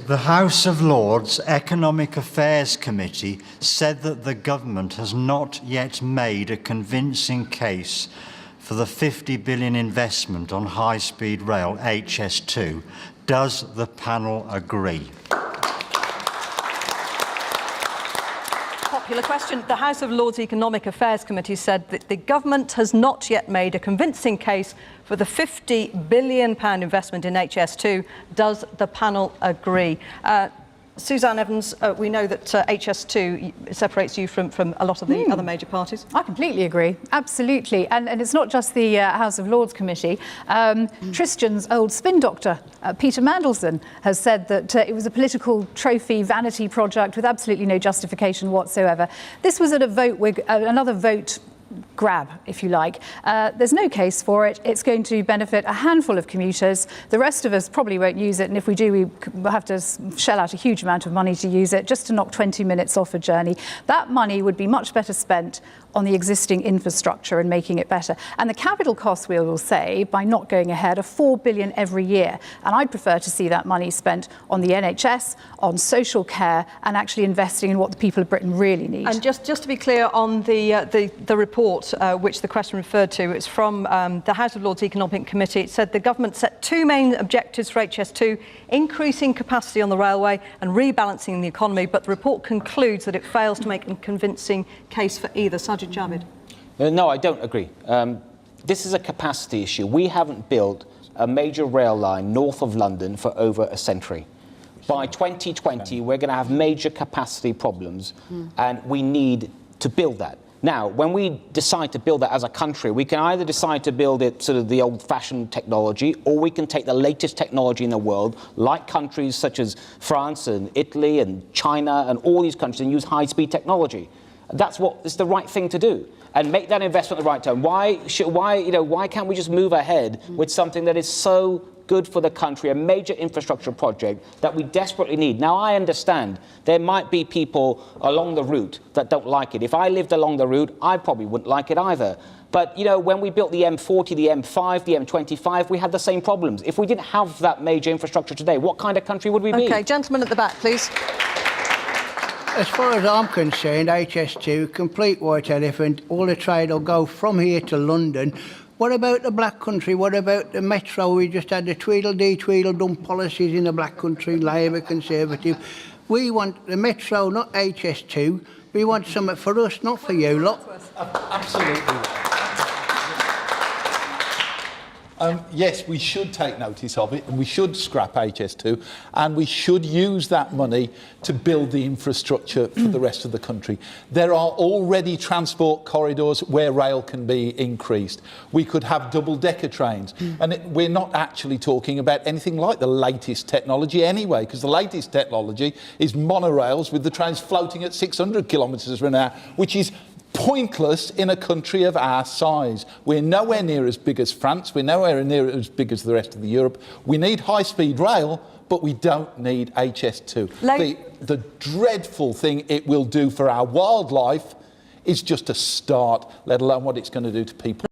The House of Lords Economic Affairs Committee said that the government has not yet made a convincing case for the 50 billion investment on high-speed rail HS2. Does the panel agree? Popular question. The House of Lords Economic Affairs Committee said that the government has not yet made a convincing case for the £50 billion investment in HS2. Does the panel agree? Suzanne Evans, we know that HS2 separates you from a lot of the other major parties. I completely agree, absolutely. And it's not just the House of Lords Committee. Tristan's old spin doctor, Peter Mandelson, has said that it was a political trophy vanity project with absolutely no justification whatsoever. This was at a vote, another vote grab, if you like. There's no case for it. It's going to benefit a handful of commuters. The rest of us probably won't use it, and if we do, we have to shell out a huge amount of money to use it, just to knock 20 minutes off a journey. That money would be much better spent on the existing infrastructure and making it better. And the capital costs, we will say, by not going ahead, are £4 billion every year. And I'd prefer to see that money spent on the NHS, on social care, and actually investing in what the people of Britain really need. And just to be clear on the report which the question referred to, it's from the House of Lords Economic Committee. It said the government set two main objectives for HS2, increasing capacity on the railway and rebalancing the economy, but the report concludes that it fails to make a convincing case for either. Sajid Javid. No, I don't agree. This is a capacity issue. We haven't built a major rail line north of London for over a century. By 2020, we're going to have major capacity problems, and we need to build that. Now, when we decide to build that as a country, we can either decide to build it sort of the old-fashioned technology, or we can take the latest technology in the world, like countries such as France and Italy and China and all these countries, and use high-speed technology. That's what is the right thing to do, and make that investment at the right time. Why can't we just move ahead with something that is so good for the country, a major infrastructure project that we desperately need? Now, I understand there might be people along the route that don't like it. If I lived along the route, I probably wouldn't like it either. But, you know, when we built the M40, the M5, the M25, we had the same problems. If we didn't have that major infrastructure today, what kind of country would we be? OK, gentleman at the back, please. As far as I'm concerned, HS2, complete white elephant, all the trade will go from here to London. What about the Black Country? What about the Metro? We just had the Tweedledee, Tweedledum policies in the Black Country, Labour, Conservative. We want the Metro, not HS2. We want something for us, not for you lot. Absolutely. Yes, we should take notice of it, and we should scrap HS2, and we should use that money to build the infrastructure for the rest of the country. There are already transport corridors where rail can be increased. We could have double-decker trains, and we're not actually talking about anything like the latest technology anyway, because the latest technology is monorails with the trains floating at 600 kilometres an hour, which is pointless in a country of our size. We're nowhere near as big as France. We're nowhere near as big as the rest of Europe. We need high-speed rail, but we don't need HS2. The dreadful thing it will do for our wildlife is just a start, let alone what it's going to do to people.